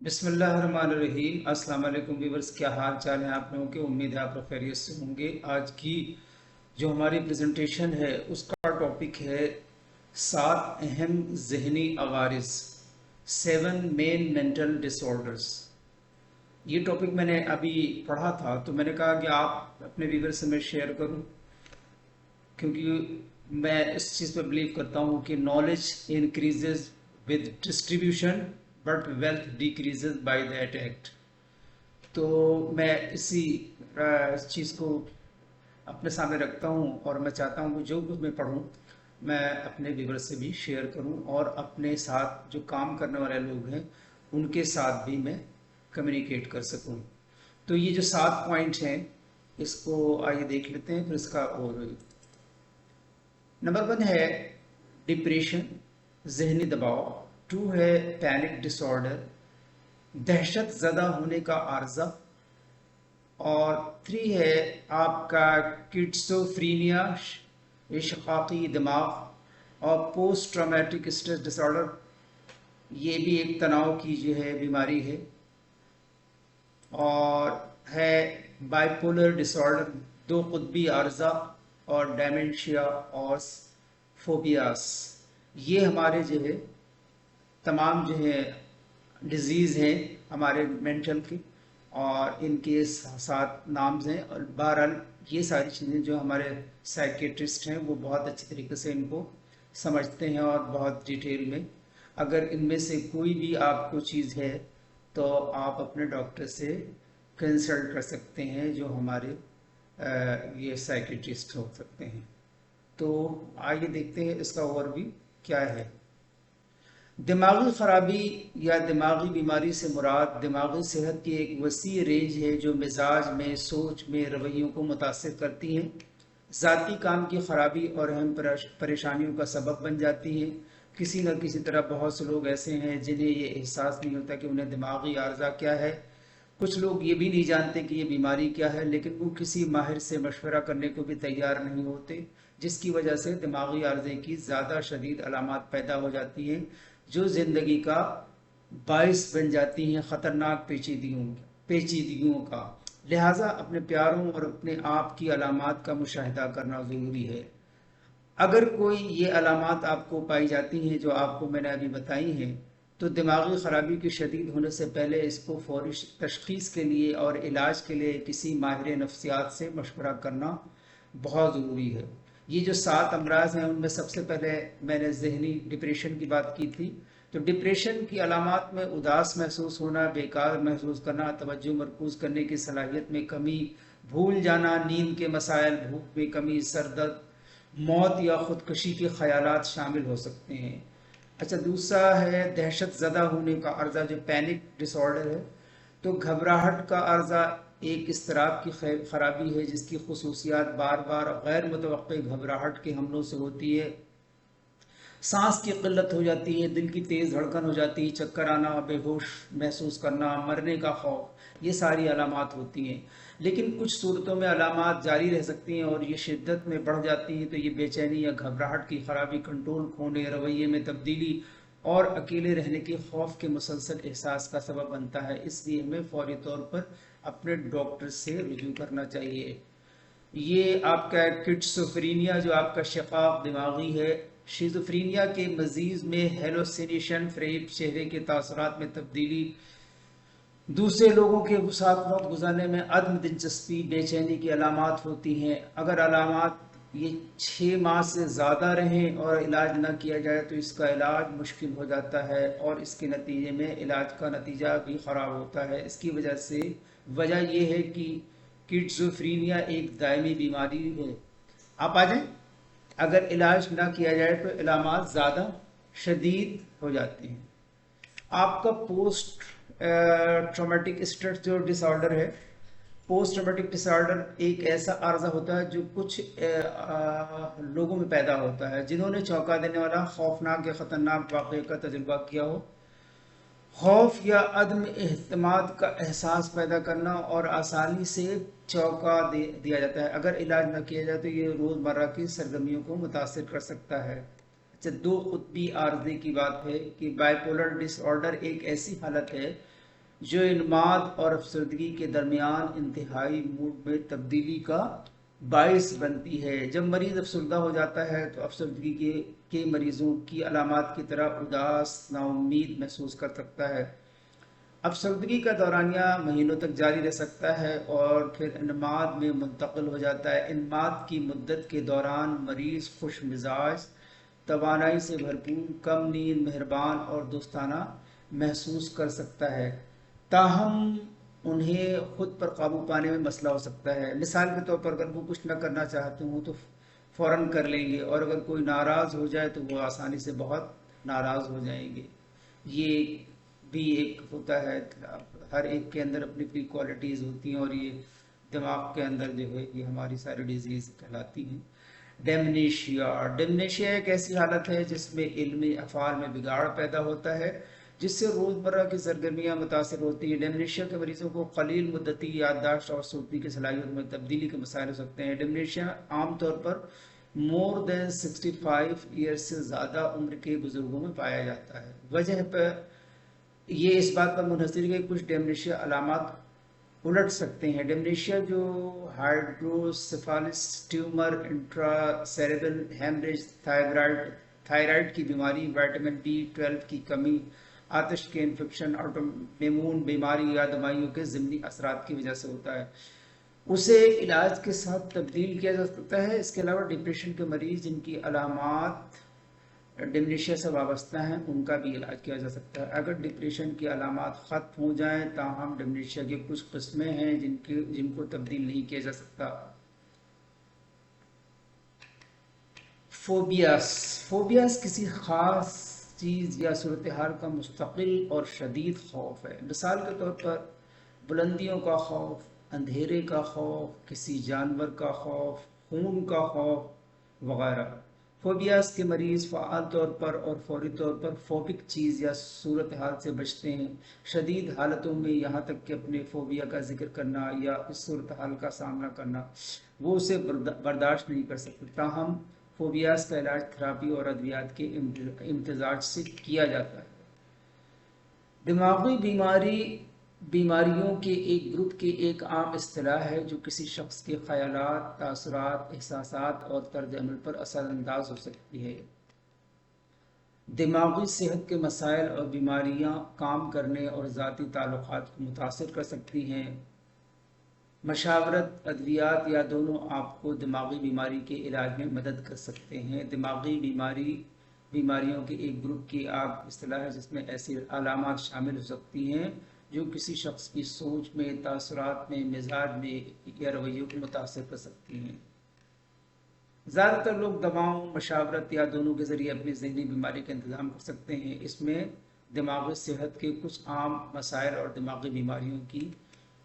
बिस्मिल्लाहिर्रहमानिर्रहीम। अस्सलाम वालेकुम व्यूअर्स, क्या हाल चाल है आप लोगों के। उम्मीद है आप लोग खैरियत से होंगे। आज की जो हमारी प्रेजेंटेशन है उसका टॉपिक है 7 अहम जहनी अवारिस, 7 मेन मेंटल डिसऑर्डर्स। ये टॉपिक मैंने अभी पढ़ा था तो मैंने कहा कि आप अपने व्यूअर्स से मैं शेयर करूं, क्योंकि मैं इस चीज़ पर बिलीव करता हूँ कि knowledge increases with distribution but wealth decreases by that act. तो मैं इस चीज़ को अपने सामने रखता हूँ और मैं चाहता हूँ कि जो कुछ मैं पढ़ूँ मैं अपने व्यूअर्स से भी शेयर करूँ और अपने साथ जो काम करने वाले लोग हैं उनके साथ भी मैं कम्युनिकेट कर सकूँ। तो ये जो 7 पॉइंट हैं इसको आइए देख लेते हैं, फिर इसका ओवरव्यू। नंबर 1 है डिप्रेशन, जहनी दबाव। 2 है पैनिक डिसऑर्डर, दहशत ज़दा होने का आर्जा। और 3 है आपका किड्सोफ्रीनिया, इशक़ाक़ी दिमाग। और पोस्ट ट्रॉमेटिक स्ट्रेस डिसऑर्डर, ये भी एक तनाव की जो है बीमारी है। और है बाइपोलर डिसऑर्डर, दो कुतबी आर्जा। और डेमेंशिया और फोबियास। ये हमारे जो है तमाम जो है डिजीज़ हैं हमारे मेंटल की, और इनके साथ नाम्स हैं। और बहरहाल ये सारी चीज़ें जो हमारे साइकेट्रिस्ट हैं वो बहुत अच्छी तरीके से इनको समझते हैं और बहुत डिटेल में। अगर इनमें से कोई भी आपको चीज़ है तो आप अपने डॉक्टर से कंसल्ट कर सकते हैं, जो हमारे ये साइकेट्रिस्ट हो सकते हैं। तो आइए देखते हैं इसका ओवरव्यू क्या है। दिमागी खराबी या दिमागी बीमारी से मुराद दिमागी सेहत की एक वसी रेंज है जो मिजाज में, सोच में, रवैयों को मुतासर करती हैं। ज़ाती काम की खराबी और अहम परेशानियों का सबब बन जाती हैं। किसी न किसी तरह बहुत से लोग ऐसे हैं जिन्हें ये एहसास नहीं होता कि उन्हें दिमागी आर्जा क्या है। कुछ लोग ये भी नहीं जानते कि ये बीमारी क्या है, लेकिन वो किसी माहिर से मशवरा करने को भी तैयार नहीं होते, जिसकी वजह से दिमागी आर्जे की ज़्यादा शदीद अलामात पैदा हो जाती हैं जो ज़िंदगी का बाइस बन जाती हैं ख़तरनाक पेचीदगियों का। लिहाजा अपने प्यारों और अपने आप की अलामात का मुशाहिदा करना ज़रूरी है। अगर कोई ये अलामात आपको पाई जाती हैं जो आपको मैंने अभी बताई हैं, तो दिमागी ख़राबी की शदीद होने से पहले इसको फौरी तशख़ीस के लिए और इलाज के लिए किसी माहिर नफ्सियात से मशवरा करना बहुत ज़रूरी है। ये जो 7 अमराज हैं उनमें सबसे पहले मैंने जहनी डिप्रेशन की बात की थी। तो डिप्रेशन की अलामात में उदास महसूस होना, बेकार महसूस करना, तवज्जो मरकूज़ करने की सलाहियत में कमी, भूल जाना, नींद के मसाइल, भूख में कमी, सरदर्द, मौत या ख़ुदकशी के ख़यालात शामिल हो सकते हैं। अच्छा, दूसरा है दहशत ज़दा होने का अर्जा, जो पैनिक डिसऑर्डर है। तो घबराहट का अर्जा एक इस्तराब की खराबी है जिसकी खसूसियात बार बार गैर मुतवक्के घबराहट के हमलों से होती है। सांस की किल्लत हो जाती है, दिल की तेज़ धड़कन हो जाती है, चक्कर आना, बेहोश महसूस करना, मरने का खौफ, ये सारी अलामात होती हैं। लेकिन कुछ सूरतों में अलामात जारी रह सकती हैं और ये शिद्दत में बढ़ जाती हैं। तो ये बेचैनी या घबराहट की खराबी, कंट्रोल खोने, रवैये में तब्दीली और अकेले रहने के खौफ के मुसलसल एहसास का सबब बनता है। इसलिए हमें फौरी तौर पर अपने डॉक्टर से रुजू करना चाहिए। ये आपका किड्सोफ्रीनिया जो आपका शिकाक दिमागी है। शिज़ोफ्रीनिया के मजीज में हेलोसिनेशन, फ्रेब, चेहरे के तासरात में तब्दीली, दूसरे लोगों के साथ वक्त गुजारने में अदम दिलचस्पी, बेचैनी की अलामात होती हैं। अगर अलामात ये 6 माह से ज़्यादा रहें और इलाज न किया जाए तो इसका इलाज मुश्किल हो जाता है और इसके नतीजे में इलाज का नतीजा भी ख़राब होता है। इसकी वजह यह है कि किड्सोफ्रीनिया एक दायमी बीमारी है। आप आ जाएं। अगर इलाज ना किया जाए तो इलामात ज़्यादा शदीद हो जाते हैं। आपका पोस्ट ट्रॉमेटिक स्ट्रेस जो डिसऑर्डर है, पोस्ट ट्रॉमेटिक डिसऑर्डर एक ऐसा आर्जा होता है जो कुछ लोगों में पैदा होता है जिन्होंने चौंका देने वाला, खौफनाक या ख़तरनाक वाक़े का तजुर्बा किया हो। खौफ या अदम एहतमाद का एहसास पैदा करना और आसानी से दिया जाता है। अगर इलाज न किया जाए तो ये रोज़मर्रा की सरगर्मियों को मुतासर कर सकता है। अच्छा, दो कुतबी आर्जे की बात है कि बाइपोलर डिसऑर्डर एक ऐसी हालत है जो इन्माद और अफसरदगी के दरमियान इंतहाई मूड में तब्दीली का बाइस बनती है। जब मरीज अफसरदा हो जाता है तो अफसरदगी के मरीजों की अलामात की तरह उदास, नाउम्मीद महसूस कर सकता है। अफसरदगी का दौरानिया महीनों तक जारी रह सकता है और फिर इन्माद में मुंतकिल हो जाता है। इन्माद की मुद्दत के दौरान मरीज खुश मिजाज, तवानाई से भरपूर, कम नींद, मेहरबान और दोस्ताना महसूस कर सकता है। ताहम उन्हें खुद पर काबू पाने में मसला हो सकता है। मिसाल के तौर पर अगर वो कुछ ना करना चाहते हो तो फ़ौरन कर लेंगे, और अगर कोई नाराज़ हो जाए तो वो आसानी से बहुत नाराज़ हो जाएंगे। ये भी एक होता है, हर एक के अंदर अपनी अपनी क्वालिटीज़ होती हैं, और ये दिमाग के अंदर जो है ये हमारी सारी डिजीज़ कहलाती हैं। डेमनीशिया। डेमनीशिया एक ऐसी हालत है जिसमें इल्मी अफ़आल में बिगाड़ पैदा होता है, जिससे रोज़मर्रा की सरगर्मियाँ मुतासर होती हैं। डेमनीशिया के मरीजों को कलील मुद्दती याददाश्त और सोचने की सलाहियत में तब्दीली के मसाइल हो सकते हैं। डेमनीशिया आमतौर पर मोर देन 65 ईयर्स से ज़्यादा उम्र के बुजुर्गों में पाया जाता है। वजह पर ये इस बात पर मुनहसर है कि कुछ डेमनीशिया अलामात उलट सकते हैं। डेमनीशिया जो हाइड्रोसेफालिस, ट्यूमर, इंट्रासेरेब्रल हेमरेज, थायराइड की बीमारी, विटामिन B12 की कमी, आतिश के इन्फेक्शन, ऑटोइम्यून बीमारी या दवाइयों के ज़िमनी असरात की वजह से होता है, उसे इलाज के साथ तब्दील किया जा सकता है। इसके अलावा डिप्रेशन के मरीज जिनकी अलामात डिमनीशिया से वाबस्ता हैं उनका भी इलाज किया जा सकता है। अगर डिप्रेशन की अलामात ख़त्म हो जाएं, ताहम डिमनीशिया की कुछ किस्में हैं जिनको तब्दील नहीं किया जा सकता। फोबियास। फोबियास किसी ख़ास चीज़ या सूरत हाल का मुस्तकिल और शदीद खौफ है। मिसाल के तौर पर बुलंदियों का खौफ, अंधेरे का खौफ, किसी जानवर का खौफ, खून का खौफ वगैरह। फोबियास के मरीज़ फ़आल तौर पर और फौरी तौर पर फोबिक चीज़ या सूरत हाल से बचते हैं। शदीद हालतों में यहाँ तक कि अपने फोबिया का जिक्र करना या इस सूरत हाल का सामना करना वो उसे बर्दाश्त नहीं कर सकते। ताहम फोबियास का इलाज थेरापी और अद्वियात के इम्तजाज से किया जाता है। दिमागी बीमारियों के एक ग्रुप की एक आम इस्तिलाह है जो किसी शख्स के ख्यालात, तासुरात, एहसासात और तर्ज अमल पर असरअंदाज हो सकती है। दिमागी सेहत के मसाइल और बीमारियां काम करने और ज़ाती ताल्लुकात को मुतासिर कर सकती हैं। मशावरत, अद्वियात या दोनों आपको दिमागी बीमारी के इलाज में मदद कर सकते हैं। दिमागी बीमारियों के एक ग्रुप की आप इस्तिलाह है जिसमें ऐसी अलामात शामिल हो सकती हैं जो किसी शख्स की सोच में, तासुरात में, मिजाज में या रवैयों को मुतासर कर सकती हैं। ज़्यादातर लोग दवाओं, मशावरत या दोनों के ज़रिए अपनी ज़हनी बीमारी का इंतज़ाम कर सकते हैं। इसमें दिमागी सेहत के कुछ आम मसाइल और दिमागी बीमारियों की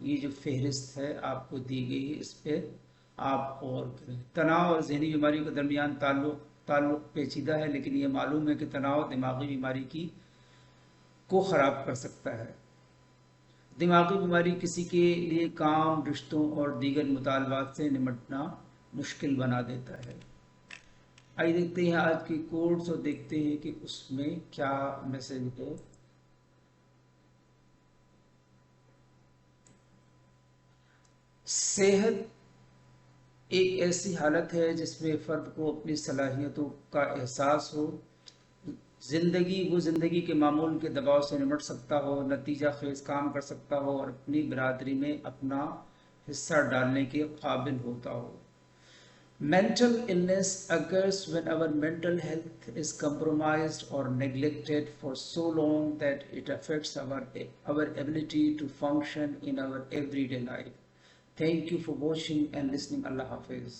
ये जो फहरिस्त है आपको दी गई है, इस पर आप गौर करें। तनाव और जहनी बीमारियों के दरमियान ताल्लुक पेचीदा है, लेकिन ये मालूम है कि तनाव दिमागी बीमारी को ख़राब कर सकता है। दिमागी बीमारी किसी के लिए काम, रिश्तों और दीगर मुतालबात से निपटना मुश्किल बना देता है। आइए देखते हैं आज के कोड्स और देखते हैं कि उसमें क्या मैसेज है। सेहत एक ऐसी हालत है जिसमें फ़र्द को अपनी सलाहियतों का एहसास हो, ज़िंदगी के मामूल के दबाव से निपट सकता हो, नतीजा खेज काम कर सकता हो और अपनी बिरादरी में अपना हिस्सा डालने के काबिल होता हो। Mental illness occurs when our mental health is compromised or neglected for so long that it affects our ability to function in our everyday life. Thank you for watching and listening. Allah Hafiz.